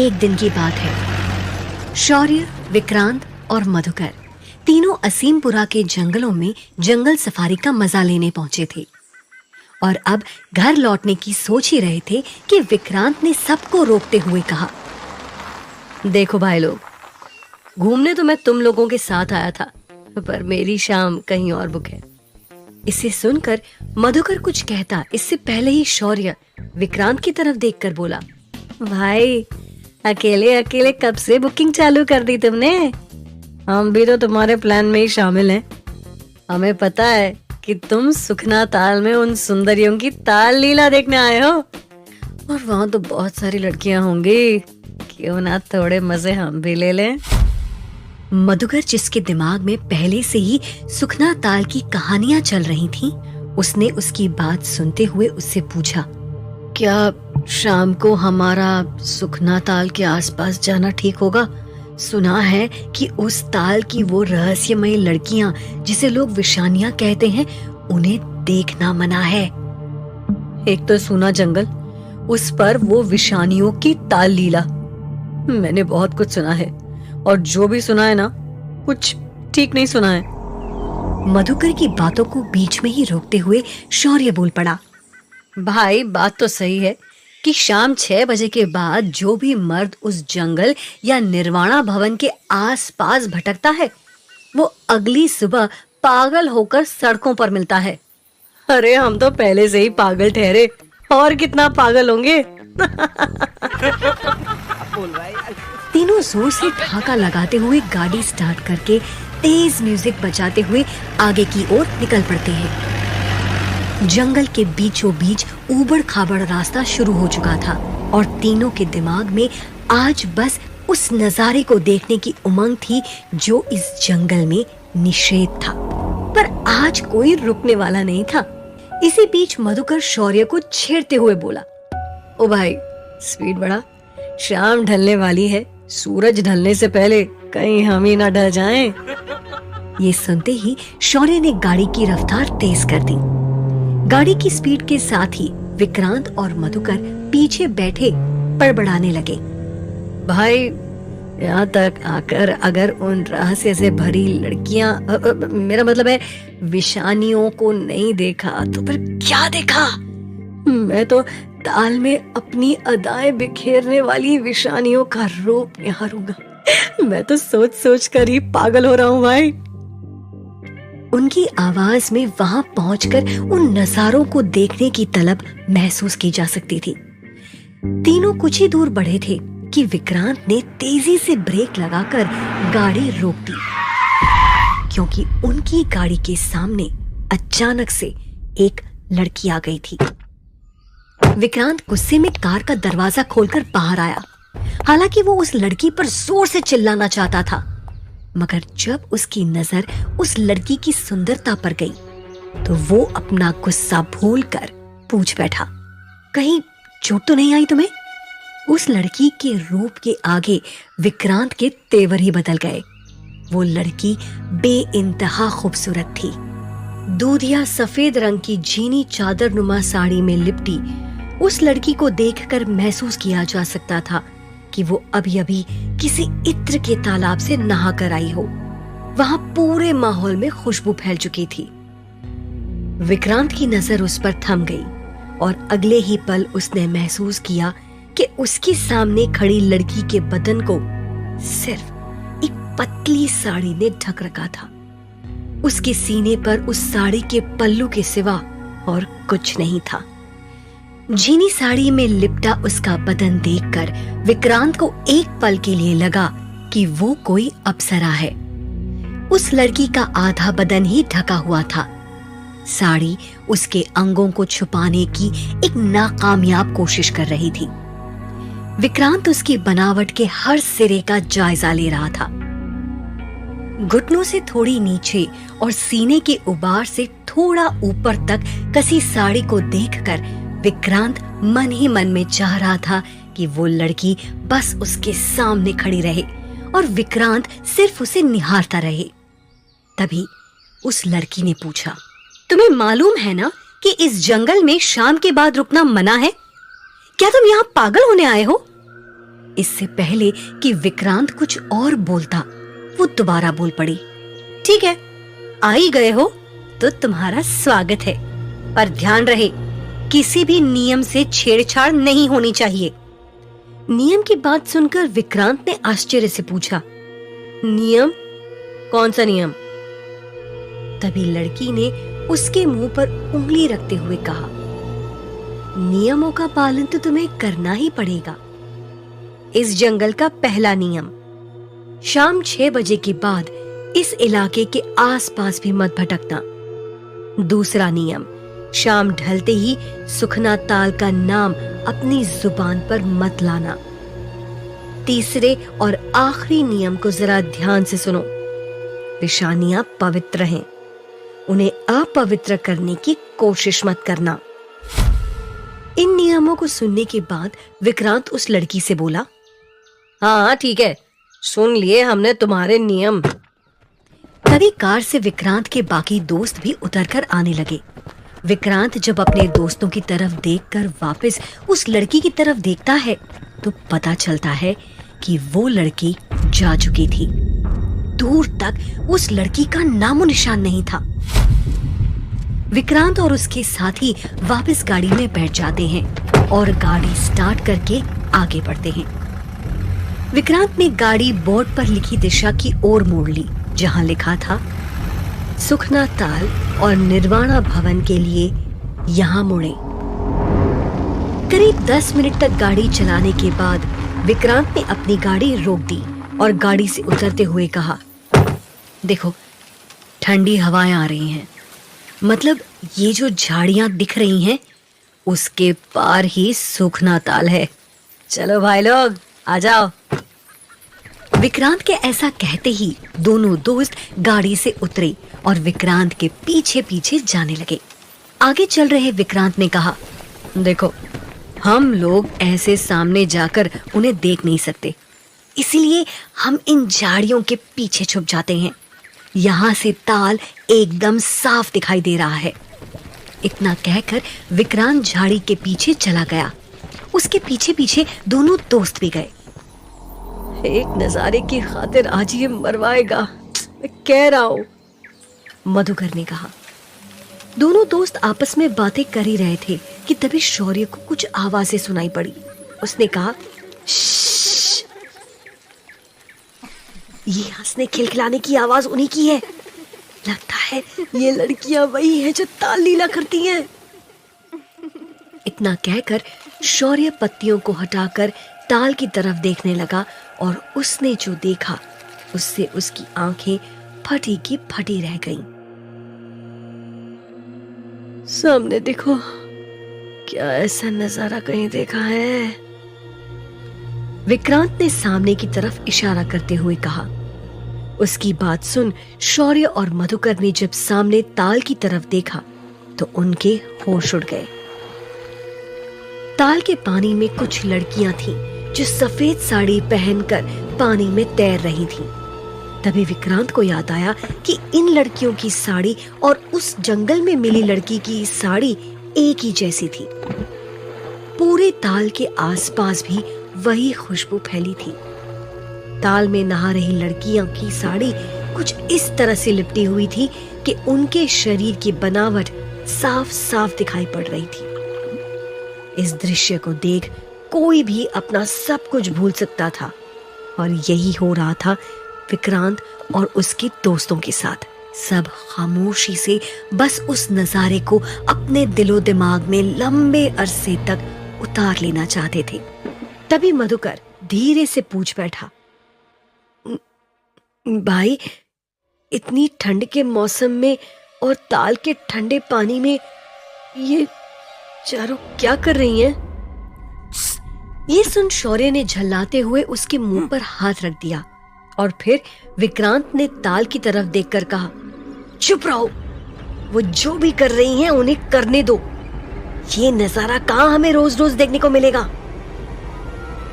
एक दिन की बात है। शौर्य, विक्रांत और मधुकर तीनों असीमपुरा के जंगलों में जंगल सफारी का मजा लेने पहुंचे थे और अब घर लौटने की सोच ही रहे थे कि विक्रांत ने सबको रोकते हुए कहा, देखो भाई लोग, घूमने तो मैं तुम लोगों के साथ आया था, पर मेरी शाम कहीं और बुक है। इसे सुनकर मधुकर कुछ कहता इससे पहले ही शौर्य विक्रांत की तरफ देखकर बोला, भाई अकेले अकेले कब से बुकिंग चालू कर दी तुमने? हम भी तो तुम्हारे प्लान में ही शामिल हैं। हमें पता है कि तुम सुखना ताल में उन सुंदरियों की ताल लीला देखने आए हो और वहां तो बहुत सारी लड़कियां होंगी, क्यों ना थोड़े मजे हम भी ले लें। मधुकर, जिसके दिमाग में पहले से ही सुखना ताल की कहानियां चल रही थीं, उसने उसकी बात सुनते हुए उससे पूछा, क्या शाम को हमारा सुखना ताल के आसपास जाना ठीक होगा? सुना है कि उस ताल की वो रहस्यमयी लड़कियां जिसे लोग विशानियां कहते हैं, उन्हें देखना मना है। एक तो सुना जंगल, उस पर वो विशानियों की ताल लीला। मैंने बहुत कुछ सुना है और जो भी सुना है ना, कुछ ठीक नहीं सुना है। मधुकर की बातों को बीच में ही रोकते हुए शौर्य बोल पड़ा, भाई बात तो सही है कि शाम 6 बजे के बाद जो भी मर्द उस जंगल या निर्वाणा भवन के आसपास भटकता है, वो अगली सुबह पागल होकर सड़कों पर मिलता है। अरे हम तो पहले से ही पागल ठहरे, और कितना पागल होंगे। तीनों जोर से ठहाका लगाते हुए गाड़ी स्टार्ट करके तेज म्यूजिक बजाते हुए आगे की ओर निकल पड़ते हैं। जंगल के बीचों बीच ऊबड़ खाबड़ रास्ता शुरू हो चुका था और तीनों के दिमाग में आज बस उस नजारे को देखने की उमंग थी जो इस जंगल में निषेध था, पर आज कोई रुकने वाला नहीं था। इसी बीच मधुकर शौर्य को छेड़ते हुए बोला, ओ भाई स्पीड बढ़ा, शाम ढलने वाली है, सूरज ढलने से पहले कहीं हम ही ना ढल जाएं। ये सुनते ही शौर्य ने गाड़ी की रफ्तार तेज कर दी। गाड़ी की स्पीड के साथ ही विक्रांत और मधुकर पीछे बैठे बड़बड़ाने लगे, भाई यहाँ तक आकर अगर उन रहस्य से भरी लड़कियां, मेरा मतलब है विशानियों को नहीं देखा तो फिर क्या देखा? मैं तो ताल में अपनी अदाएं बिखेरने वाली विशानियों का रूप निहारूंगा। मैं तो सोच सोच कर ही पागल हो रहा हूँ भाई। उनकी आवाज में वहां पहुंचकर उन नजारों को देखने की तलब महसूस की जा सकती थी। तीनों कुछ ही दूर बढ़े थे कि विक्रांत ने तेजी से ब्रेक लगाकर गाड़ी रोक दी, क्योंकि उनकी गाड़ी के सामने अचानक से एक लड़की आ गई थी। विक्रांत गुस्से में कार का दरवाजा खोलकर बाहर आया। हालांकि वो उस लड़की पर जोर से चिल्लाना चाहता था, मगर जब उसकी नजर उस लड़की की सुंदरता पर गई तो वो अपना गुस्सा भूलकर पूछ बैठा, कहीं चोट तो नहीं आई तुम्हें? उस लड़की के रूप के आगे विक्रांत के तेवर ही बदल गए। वो लड़की बेइंतहा खूबसूरत थी। दूधिया सफेद रंग की झीनी चादर नुमा साड़ी में लिपटी उस लड़की को देखकर महसूस किया जा सकता था कि वो अभी अभी किसी इत्र के तालाब से नहा कर आई हो। वहां पूरे माहौल में खुशबू फैल चुकी थी। विक्रांत की नजर उस पर थम गई और अगले ही पल उसने महसूस किया कि उसके सामने खड़ी लड़की के बदन को सिर्फ एक पतली साड़ी ने ढक रखा था। उसके सीने पर उस साड़ी के पल्लू के सिवा और कुछ नहीं था। झीनी साड़ी में लिपटा उसका बदन देखकर विक्रांत को एक पल के लिए लगा कि वो कोई अप्सरा है। उस लड़की का आधा बदन ही ढका हुआ था। साड़ी उसके अंगों को छुपाने की एक नाकामयाब कोशिश कर रही थी। विक्रांत उसकी बनावट के हर सिरे का जायजा ले रहा था। घुटनों से थोड़ी नीचे और सीने के उबार से थोड़ा ऊपर तक कसी साड़ी को देखकर विक्रांत मन ही मन में चाह रहा था कि वो लड़की बस उसके सामने खड़ी रहे और विक्रांत सिर्फ उसे निहारता रहे। तभी उस लड़की ने पूछा, तुम्हें मालूम है ना कि इस जंगल में शाम के बाद रुकना मना है? क्या तुम यहाँ पागल होने आए हो? इससे पहले कि विक्रांत कुछ और बोलता, वो दोबारा बोल पड़ी। ठीक है, आ ही गए हो तो तुम्हारा स्वागत है, पर ध्यान रहे किसी भी नियम से छेड़छाड़ नहीं होनी चाहिए। नियम की बात सुनकर विक्रांत ने आश्चर्य से पूछा, नियम? कौन सा नियम? तभी लड़की ने उसके मुंह पर उंगली रखते हुए कहा, नियमों का पालन तो तुम्हें करना ही पड़ेगा। इस जंगल का पहला नियम, शाम 6 बजे के बाद इस इलाके के आसपास भी मत भटकना। दूसरा नियम, शाम ढलते ही सुखना ताल का नाम अपनी जुबान पर मत लाना। तीसरे और आखिरी नियम को जरा ध्यान से सुनो। निशानियां पवित्र हैं, उन्हें अपवित्र करने की कोशिश मत करना। इन नियमों को सुनने के बाद विक्रांत उस लड़की से बोला, हाँ ठीक है, सुन लिए हमने तुम्हारे नियम। तभी कार से विक्रांत के बाकी दोस्त भी उतरकर आने लगे। विक्रांत जब अपने दोस्तों की तरफ देखकर वापस उस लड़की की तरफ देखता है तो पता चलता है कि वो लड़की जा चुकी थी। दूर तक उस लड़की का नामो निशान नहीं था। विक्रांत और उसके साथी वापस गाड़ी में बैठ जाते हैं और गाड़ी स्टार्ट करके आगे बढ़ते हैं। विक्रांत ने गाड़ी बोर्ड पर लिखी दिशा की ओर मोड़ ली, जहां लिखा था, सुखना ताल और निर्वाणा भवन के लिए यहां मुड़े। करीब 10 मिनट तक गाड़ी चलाने के बाद विक्रांत ने अपनी गाड़ी रोक दी और गाड़ी से उतरते हुए कहा, देखो ठंडी हवाएं आ रही हैं, मतलब ये जो झाड़ियां दिख रही हैं उसके पार ही सुखना ताल है। चलो भाई लोग आ जाओ। विक्रांत के ऐसा कहते ही दोनों दोस्त गाड़ी से उतरे और विक्रांत के पीछे पीछे जाने लगे। आगे चल रहे विक्रांत ने कहा, देखो हम लोग ऐसे सामने जाकर उन्हें देख नहीं सकते, इसीलिए हम इन झाड़ियों के पीछे छुप जाते हैं। यहाँ से ताल एकदम साफ दिखाई दे रहा है। इतना कहकर विक्रांत झाड़ी के पीछे चला गया। उसके पीछे पीछे दोनों दोस्त भी गए। एक नजारे की खातिर आज ये मरवाएगा, मैं कह रहा हूं, मधुकर ने कहा। दोनों दोस्त आपस में बातें कर ही रहे थे कि तभी शौर्य को कुछ आवाजें सुनाई पड़ी। उसने कहा, श्श्श, ये हंसने खिलखिलाने की आवाज उन्हीं की है। लगता है ये लड़कियां वही है जो ताल लीला करती हैं। इतना कहकर शौर्य पत्तियों को हटाकर ताल की तरफ देखने लगा और उसने जो देखा उससे उसकी आंखें फटी की फटी रह गईं। सामने देखो, क्या ऐसा नजारा कहीं देखा है? विक्रांत ने सामने की तरफ इशारा करते हुए कहा। उसकी बात सुन शौर्य और मधुकर ने जब सामने ताल की तरफ देखा तो उनके होश उड़ गए। ताल के पानी में कुछ लड़कियां थीं जो सफेद साड़ी पहनकर पानी में तैर रही थीं। तभी विक्रांत को याद आया कि इन लड़कियों की साड़ी और उस जंगल में मिली लड़की की साड़ी एक ही जैसी थी। पूरे ताल के आसपास भी वही खुशबू फैली थी। ताल में नहा रही लड़कियों की साड़ी कुछ इस तरह से लिपटी हुई थी कि उनके शरीर की बनावट साफ साफ दिखाई पड़ रही थी। इस दृश्य को देख कोई भी अपना सब कुछ भूल सकता था और यही हो रहा था विक्रांत और उसके दोस्तों के साथ। सब खामोशी से बस उस नजारे को अपने दिलो दिमाग में लंबे अरसे तक उतार लेना चाहते थे। तभी मधुकर धीरे से पूछ बैठा, भाई इतनी ठंड के मौसम में और ताल के ठंडे पानी में ये चारों क्या कर रही हैं? ये सुन शौर्य ने झल्लाते हुए उसके मुंह पर हाथ रख दिया और फिर विक्रांत ने ताल की तरफ देखकर कहा, चुप रहो, वो जो भी कर रही हैं उन्हें करने दो। ये नजारा कहाँ हमें रोज रोज देखने को मिलेगा।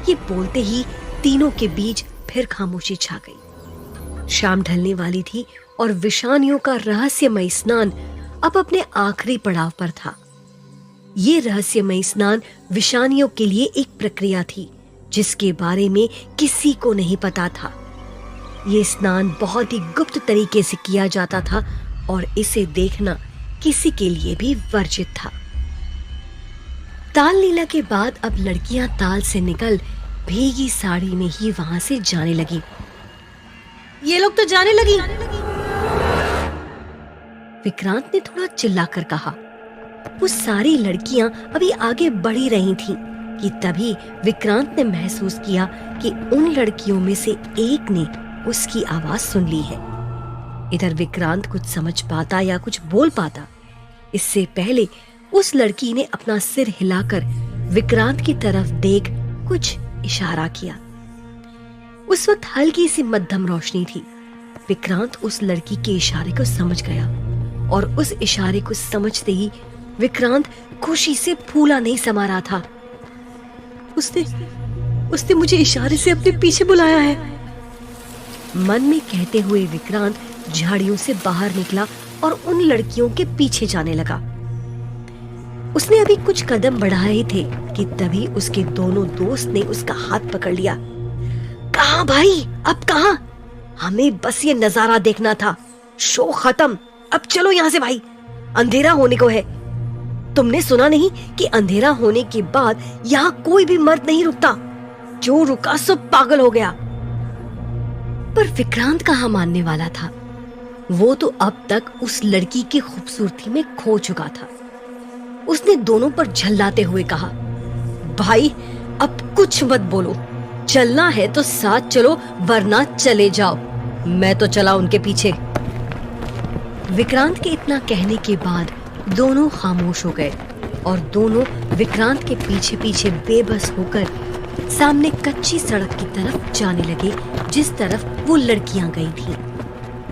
ये बोलते ही तीनों के बीच फिर खामोशी छा गई। शाम ढलने वाली थी और विषानियों का रहस्यमय स्नान अब अपने आखिरी पड़ाव पर था। ये रहस्यमय स्नान विषानियों के लिए एक प्रक्रिया थी जिसके बारे में किसी को नहीं पता था। ये स्नान बहुत ही गुप्त तरीके से किया जाता था और इसे देखना किसी के लिए भी वर्जित था। ताल लीला के बाद अब लड़कियां ताल से निकल भीगी साड़ी में ही वहां से जाने लगी। ये लोग तो जाने लगी, विक्रांत ने थोड़ा चिल्लाकर कहा। वो सारी लड़कियां अभी आगे बढ़ी रही थीं कि तभी विक्रांत ने महसूस किया कि उन लड़कियों में से एक ने उसकी आवाज सुन ली है। इधर विक्रांत कुछ समझ पाता या कुछ बोल पाता, इससे पहले उस लड़की ने अपना सिर हिलाकर विक्रांत की तरफ देख कुछ इशारा किया। उस वक्त हल्की सी मध्यम रोशनी थी। विक्रांत उस लड़की के इशारे को समझ गया और उस इशारे को समझते ही विक्रांत खुशी से फूला नहीं समा रहा था। उसने मुझे इशारे से अपने पीछे बुलाया है, मन में कहते हुए विक्रांत झाड़ियों से बाहर निकला और उन लड़कियों के पीछे जाने लगा। उसने अभी कुछ कदम बढ़ाए ही थे कि तभी उसके दोनों दोस्त ने उसका हाथ पकड़ लिया। कहाँ भाई, अब कहाँ? हमें बस ये नजारा देखना था, शो खत्म, अब चलो यहाँ से भाई, अंधेरा होने को है। तुमने सुना नहीं कि अंधेरा होने के बाद यहाँ कोई भी मर्द नहीं रुकता, जो रुका सब पागल हो गया। पर विक्रांत कहाँ मानने वाला था। वो तो अब तक उस लड़की की खूबसूरती में खो चुका था। उसने दोनों पर झल्लाते हुए कहा, भाई अब कुछ मत बोलो, चलना है तो साथ चलो वरना चले जाओ, मैं तो चला उनके पीछे। विक्रांत के इतना कहने के बाद दोनों खामोश हो गए और दोनों विक्रांत के पीछे पीछे बेबस होकर सामने कच्ची सड़क की तरफ जाने लगे, जिस तरफ वो लड़कियां गई थीं।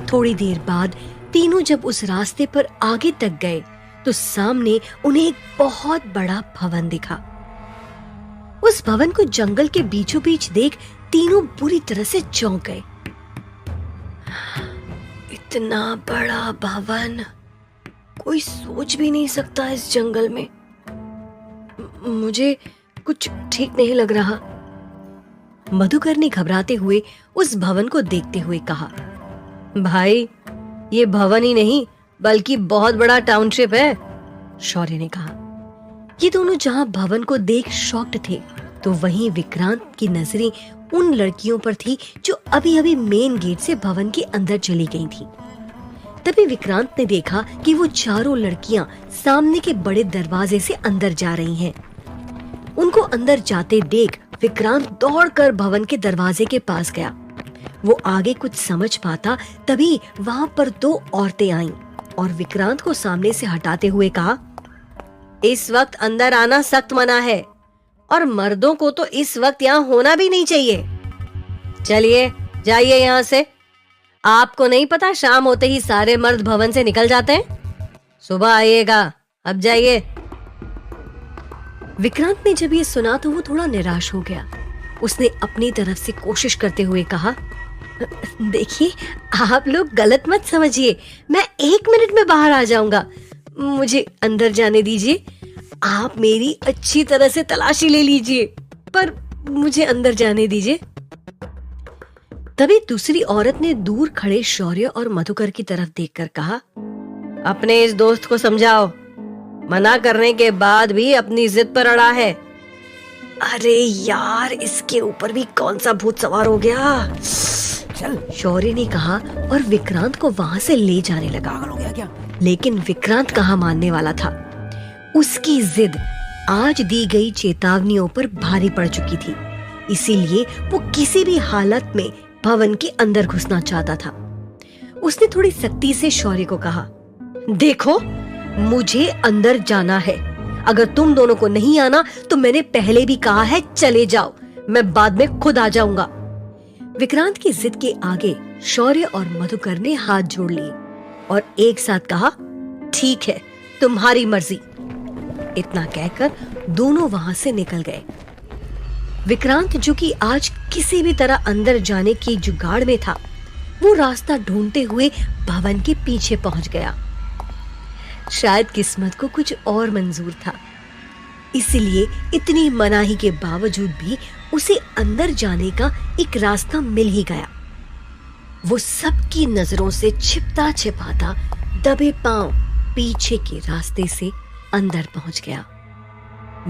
थोड़ी देर बाद तीनों जब उस रास्ते पर आगे तक गए तो सामने उन्हें एक बहुत बड़ा भवन दिखा। उस भवन को जंगल के बीचों बीच देख तीनों बुरी तरह से चौंक गए। इतना बड़ा भवन, कोई सोच भी नहीं सकता इस जंगल में। मुझे कुछ ठीक नहीं लग रहा, मधुकर ने घबराते हुए उस भवन को देखते हुए कहा। भाई ये भवन ही नहीं बल्कि बहुत बड़ा टाउनशिप है, शौर्य ने कहा। ये दोनों जहां भवन को देख शॉक्ड थे तो वहीं विक्रांत की नजरें उन लड़कियों पर थी जो अभी अभी मेन गेट से भवन के अंदर चली गई थी। तभी विक्रांत ने देखा कि वो चारों लड़कियां सामने के बड़े दरवाजे से अंदर जा रही हैं। उनको अंदर जाते देख विक्रांत दौड़कर भवन के दरवाजे के पास गया। वो आगे कुछ समझ पाता तभी वहां पर दो औरतें आईं और विक्रांत को सामने से हटाते हुए कहा, इस वक्त अंदर आना सख्त मना है और मर्दों को तो इस वक्त यहाँ होना भी नहीं चाहिए। चलिए जाइए यहाँ से। आपको नहीं पता शाम होते ही सारे मर्द भवन से निकल जाते हैं? सुबह आइएगा, अब जाइए। विक्रांत ने जब ये सुना तो वो थोड़ा निराश हो गया। उसने अपनी तरफ से कोशिश करते हुए कहा, देखिए आप लोग गलत मत समझिए, मैं 1 मिनट में बाहर आ जाऊंगा, मुझे अंदर जाने दीजिए। आप मेरी अच्छी तरह से तलाशी ले लीजिए पर मुझे अंदर जाने दीजिए। तभी दूसरी औरत ने दूर खड़े शौर्य और मधुकर की तरफ देखकर कहा, अपने इस दोस्त को समझाओ, मना करने के बाद भी अपनी जिद पर अड़ा है। अरे यार, इसके ऊपर भी कौन सा भूत सवार हो गया। चल, शौर्य ने कहा और विक्रांत को वहां से ले जाने लगा। पागल हो गया क्या? लेकिन विक्रांत कहाँ मानने वाला था। उसकी जिद आज दी गई चेतावनियों पर भारी पड़ चुकी थी, इसीलिए वो किसी भी हालत में भवन के अंदर घुसना चाहता था। उसने थोड़ी सख्ती से शौर्य को कहा, देखो मुझे अंदर जाना है, अगर तुम दोनों को नहीं आना तो मैंने पहले भी कहा है चले जाओ, मैं बाद में खुद आ जाऊंगा। विक्रांत की जिद के आगे शौर्य और मधुकर ने हाथ जोड़ लिए और एक साथ कहा, ठीक है तुम्हारी मर्जी। इतना कहकर दोनों वहां से निकल गए। विक्रांत जो कि आज किसी भी तरह अंदर जाने की जुगाड़ में था, वो रास्ता ढूंढते हुए भवन के पीछे पहुंच गया। शायद किस्मत को कुछ और मंजूर था, इसलिए इतनी मनाही के बावजूद भी उसे अंदर जाने का एक रास्ता मिल ही गया। वो सबकी नजरों से छिपता छिपाता दबे पांव पीछे के रास्ते से अंदर पहुंच गया।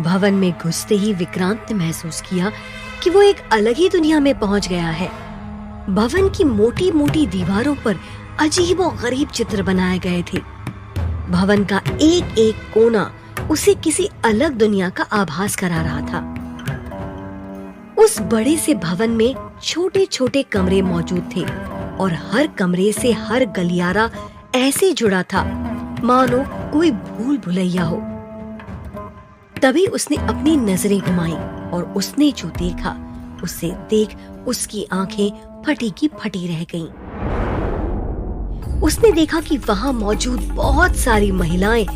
भवन में घुसते ही विक्रांत ने महसूस किया कि वो एक अलग ही दुनिया में पहुंच गया है। भवन की मोटी मोटी दीवारों पर अजीबोगरीब चित्र बनाए गए थे। भवन का एक एक कोना उसे किसी अलग दुनिया का आभास करा रहा था। उस बड़े से भवन में छोटे छोटे कमरे मौजूद थे और हर कमरे से हर गलियारा ऐसे जुड़ा था मानो कोई भूल भुलैया हो। तभी उसने अपनी नजरें घुमाई और उसने जो देखा उसे देख उसकी आंखें फटी की फटी रह गईं। उसने देखा कि वहां मौजूद बहुत सारी महिलाएं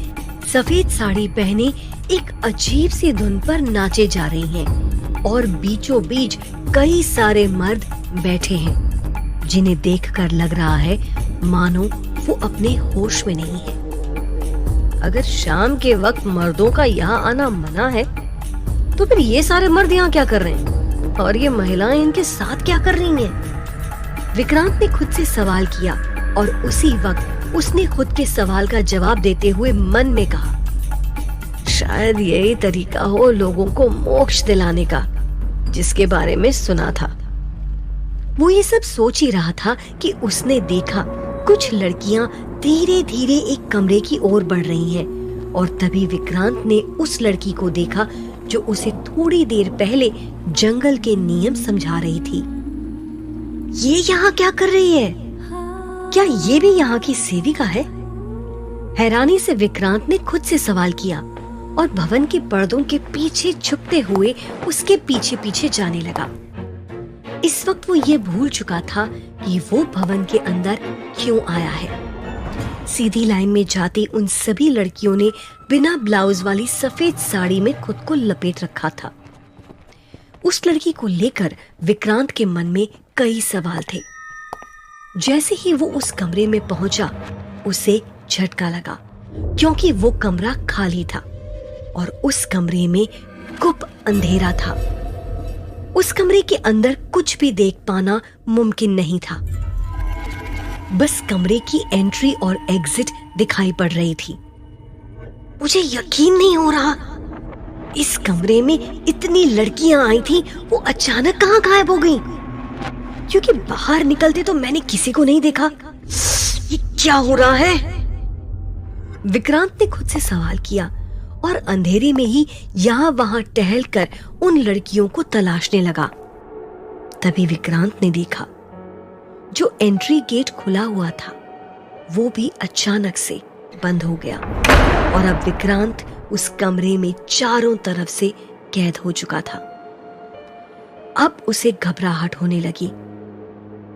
सफेद साड़ी पहने एक अजीब सी धुन पर नाचे जा रही हैं और बीचों बीच कई सारे मर्द बैठे हैं जिन्हें देखकर लग रहा है मानो वो अपने होश में नहीं है। अगर शाम के वक्त मर्दों का यहाँ आना मना है तो फिर ये सारे मर्द यहाँ क्या कर रहे हैं और ये महिलाएं इनके साथ क्या कर रही हैं? विक्रांत ने खुद से सवाल किया और उसी वक्त उसने खुद के सवाल का जवाब देते हुए मन में कहा, शायद यही तरीका हो लोगों को मोक्ष दिलाने का जिसके बारे में सुना था। वो ये सब सोच ही रहा था कि उसने देखा कुछ लड़कियां धीरे धीरे एक कमरे की ओर बढ़ रही हैं और तभी विक्रांत ने उस लड़की को देखा जो उसे थोड़ी देर पहले जंगल के नियम समझा रही थी। ये यहाँ क्या कर रही है? क्या ये भी यहाँ की सेविका है? हैरानी से विक्रांत ने खुद से सवाल किया और भवन के पर्दों के पीछे छुपते हुए उसके पीछे पीछे जाने लगा। इस वक्त वो ये भूल चुका था कि वो भवन के अंदर क्यों आया है। सीधी लाइन में जाती उन सभी लड़कियों ने बिना ब्लाउज वाली सफेद साड़ी में खुद को लपेट रखा था। उस लड़की को लेकर विक्रांत के मन में कई सवाल थे। जैसे ही वो उस कमरे में पहुंचा उसे झटका लगा क्योंकि वो कमरा खाली था और उस कमरे में गुप अंधेरा था। उस कमरे के अंदर कुछ भी देख पाना मुमकिन नहीं था। बस कमरे की एंट्री और एग्जिट दिखाई पड़ रही थी। मुझे यकीन नहीं हो रहा, इस कमरे में इतनी लड़कियां आई थी, वो अचानक कहाँ गायब हो गईं? क्योंकि बाहर निकलते तो मैंने किसी को नहीं देखा। ये क्या हो रहा है? विक्रांत ने खुद से सवाल किया और अंधेरे में ही यहाँ वहां टहलकर उन लड़कियों को तलाशने लगा। तभी विक्रांत ने देखा जो एंट्री गेट खुला हुआ था वो भी अचानक से बंद हो गया और अब विक्रांत उस कमरे में चारों तरफ से कैद हो चुका था। अब उसे घबराहट होने लगी।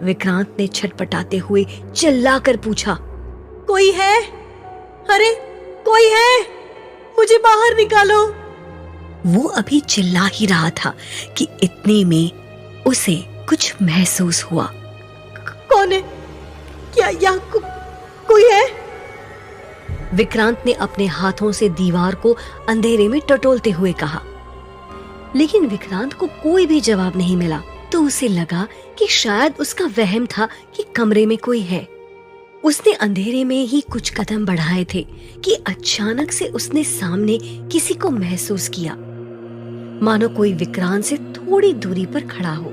विक्रांत ने छटपटाते हुए चिल्लाकर पूछा, कोई है? अरे कोई है? मुझे बाहर निकालो। वो अभी चिल्ला ही रहा था कि इतने में उसे कुछ महसूस हुआ। कौन है? क्या यहाँ कोई है? विक्रांत ने अपने हाथों से दीवार को अंधेरे में टटोलते हुए कहा, लेकिन विक्रांत को कोई भी जवाब नहीं मिला। तो उसे लगा कि शायद उसका वहम था कि कमरे में कोई है। उसने अंधेरे में ही कुछ कदम बढ़ाए थे कि अचानक से उसने सामने किसी को महसूस किया, मानो कोई विक्रांत से थोड़ी दूरी पर खड़ा हो।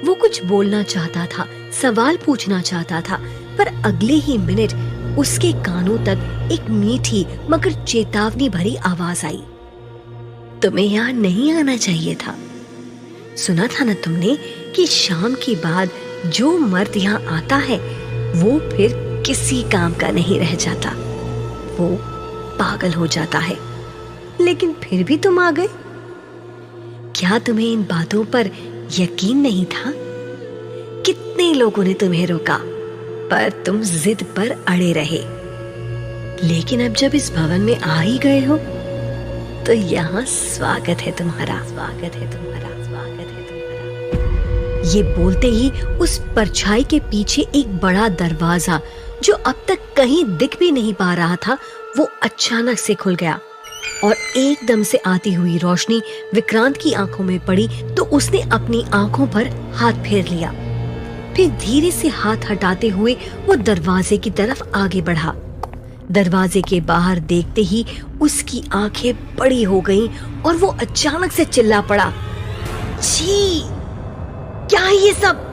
वो कुछ बोलना चाहता था, सवाल पूछना चाहता था, पर अगले ही मिनट उसके कानों तक एक मीठी मगर चेतावनी भरी आवाज आई, तुम्हें यहाँ नहीं आना चाहिए था। सुना था ना तुमने कि शाम के बाद जो मर्द यहाँ आता है वो फिर किसी काम का नहीं रह जाता, वो पागल हो जाता है। लेकिन फिर भी तुम आ गए। क्या तुम्हें इन बातों पर यकीन नहीं था? कितने लोगों ने तुम्हें रोका पर तुम जिद पर अड़े रहे। लेकिन अब जब इस भवन में आ ही गए हो तो यहाँ स्वागत है तुम्हारा, स्वागत है तुम्हारा, स्वागत है तुम्हारा। ये बोलते ही उस परछाई के पीछे एक बड़ा दरवाजा जो अब तक कहीं दिख भी नहीं पा रहा था वो अचानक से खुल गया और एकदम से आती हुई रोशनी विक्रांत की आंखों में पड़ी तो उसने अपनी आंखों पर हाथ फेर लिया। फिर धीरे से हाथ हटाते हुए वो दरवाजे की तरफ आगे बढ़ा। दरवाजे के बाहर देखते ही उसकी आंखें बड़ी हो गईं और वो अचानक से चिल्ला पड़ा, छी! क्या है ये सब?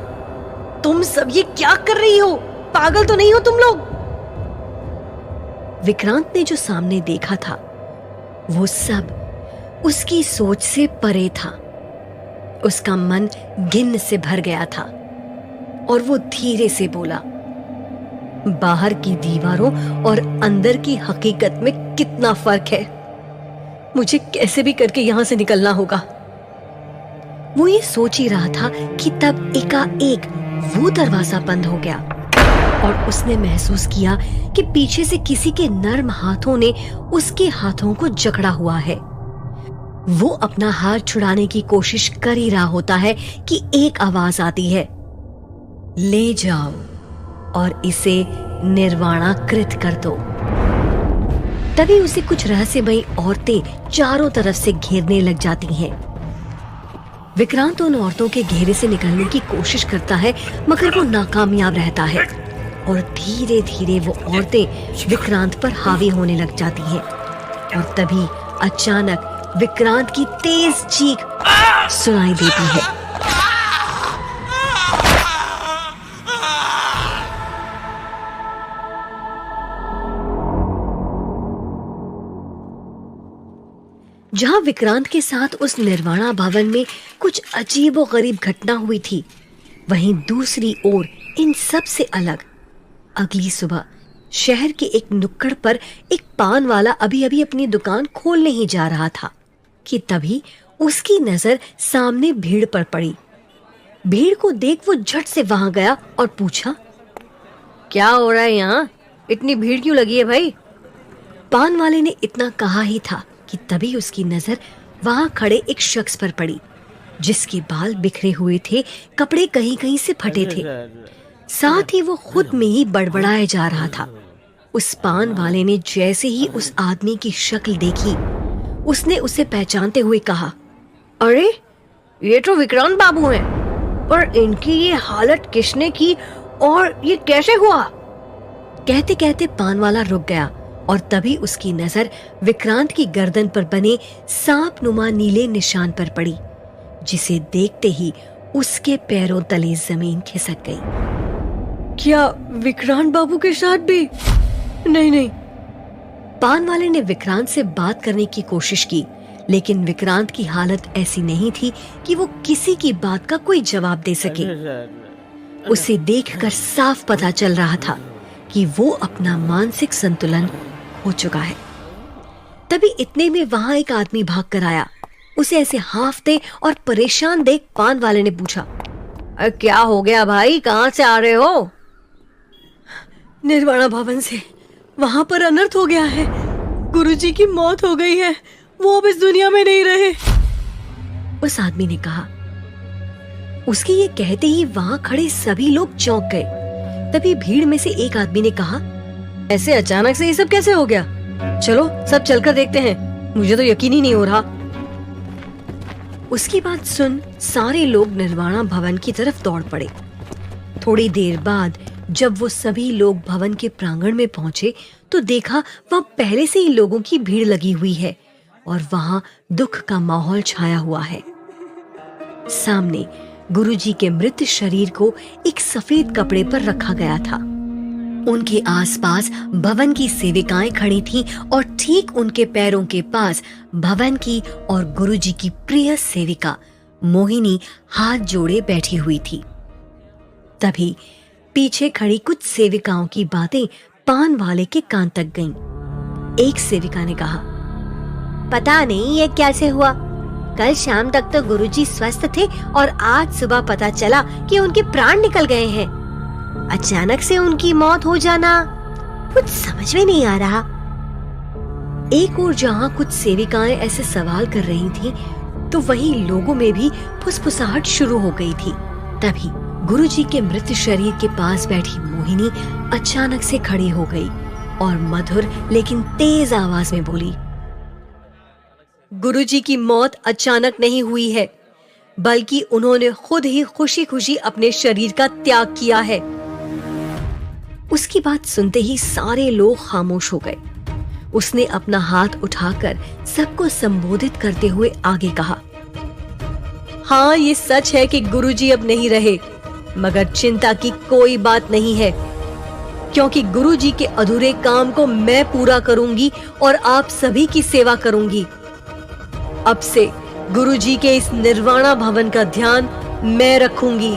तुम सब ये क्या कर रही हो? पागल तो नहीं हो तुम लोग? विक्रांत ने जो सामने देखा था वो सब उसकी सोच से परे था। उसका मन घिन्न से भर गया था और वो धीरे से बोला, बाहर की दीवारों और अंदर की हकीकत में कितना फर्क है। मुझे कैसे भी करके यहां से निकलना होगा। वो ये सोच ही रहा था कि तब एकाएक वो दरवाजा बंद हो गया और उसने महसूस किया कि पीछे से किसी के नर्म हाथों ने उसके हाथों को जकड़ा हुआ है। वो अपना हाथ छुड़ाने की कोशिश कर ही रहा होता है कि एक आवाज आती है, ले जाओ और इसे निर्वाणाकृत कर दो। तभी उसे कुछ रहस्यमयी औरतें चारों तरफ से घेरने लग जाती हैं। विक्रांत उन औरतों के घेरे से निकलने की कोशिश करता है मगर वो नाकामयाब रहता है और धीरे धीरे वो औरतें विक्रांत पर हावी होने लग जाती हैं। और तभी अचानक विक्रांत की तेज चीख सुनाई देती है। जहां विक्रांत के साथ उस निर्वाणा भवन में कुछ अजीबोगरीब घटना हुई थी, वहीं दूसरी ओर इन सब से अलग अगली सुबह शहर के एक नुक्कड़ पर एक पान वाला अभी अभी अपनी दुकान खोलने ही जा रहा था कि तभी उसकी नजर सामने भीड़ पर पड़ी। भीड़ को देख वो झट से वहां गया और पूछा, क्या हो रहा है यहाँ? इतनी भीड़ क्यों लगी है भाई? पान वाले ने इतना कहा ही था कि तभी उसकी नजर वहां खड़े एक शख्स पर पड़ी जिसके बाल बिखरे हुए थे, कपड़े कहीं कहीं से फटे थे, साथ ही वो खुद में ही बड़बड़ाए जा रहा था। उस पान वाले ने जैसे ही उस आदमी की शक्ल देखी, उसने उसे पहचानते हुए कहा, अरे ये तो विक्रांत बाबू हैं, पर इनकी ये हालत किसने की और ये कैसे हुआ? कहते कहते पान वाला रुक गया और तभी उसकी नजर विक्रांत की गर्दन पर बने सांप नुमा नीले निशान पर पड़ी, जिसे देखते ही उसके पैरों तले जमीन खिसक गई। क्या विक्रांत बाबू के साथ भी? नहीं। पान वाले ने विक्रांत से बात करने की कोशिश की, लेकिन विक्रांत की हालत ऐसी नहीं थी कि वो किसी की बात का कोई जवाब दे सके। उसे देखकर साफ पता चल रहा था कि वो अपना मानसिक संतुलन हो चुका है। तभी इतने में वहां एक आदमी भाग कर आया। उसे ऐसे हांफते और परेशान देख पान वाले ने पूछा, क्या हो गया भाई, कहां से आ रहे हो? निर्वाणा भवन से। वहां पर अनर्थ हो गया है, गुरुजी की मौत हो गई है, वो अब इस दुनिया में नहीं रहे, उस आदमी ने कहा। उसके ये कहते ही वहां खड़े सभी लोग चौंक गए। तभी भीड़ में से एक आदमी ने कहा, ऐसे अचानक से ये सब कैसे हो गया? चलो सब चलकर देखते हैं, मुझे तो यकीन ही नहीं हो रहा। उसकी बात सुन सारे लोग निर्वाणा भवन की तरफ दौड़ पड़े। थोड़ी देर बाद जब वो सभी लोग भवन के प्रांगण में पहुंचे तो देखा वहां पहले से ही लोगों की भीड़ लगी हुई है और वहां दुख का माहौल छाया हुआ है। सामने गुरुजी के मृत शरीर को एक सफेद कपड़े पर रखा गया था। उनके आसपास भवन की सेविकाएं खड़ी थीं और ठीक उनके पैरों के पास भवन की और गुरुजी की प्रिय सेविका मोहिनी हाथ जोड़े बैठी हुई थी। तभी पीछे खड़ी कुछ सेविकाओं की बातें पान वाले के कान तक गईं। एक सेविका ने कहा, पता नहीं ये कैसे हुआ, कल शाम तक तो गुरुजी स्वस्थ थे और आज सुबह पता चला कि उनके प्राण निकल गए हैं। अचानक से उनकी मौत हो जाना कुछ समझ में नहीं आ रहा। एक और जहां कुछ सेविकाएं ऐसे सवाल कर रही थीं, तो वहीं लोगों में भी फुसफुसाहट शुरू हो गई थी। तभी गुरुजी के मृत शरीर के पास बैठी मोहिनी अचानक से खड़ी हो गई और मधुर लेकिन तेज आवाज में बोली, गुरुजी की मौत अचानक नहीं हुई है, बल्कि उन्होंने खुद ही खुशी-खुशी अपने शरीर का त्याग किया है। उसकी बात सुनते ही सारे लोग खामोश हो गए। उसने अपना हाथ उठाकर सबको संबोधित करते हुए आगे कहा, हाँ, ये सच है कि गुरुजी अब नहीं रहे, मगर चिंता की कोई बात नहीं है, क्योंकि गुरुजी के अधूरे काम को मैं पूरा करूंगी और आप सभी की सेवा करूंगी। अब से गुरुजी के इस निर्वाणा भवन का ध्यान मैं रखूंगी।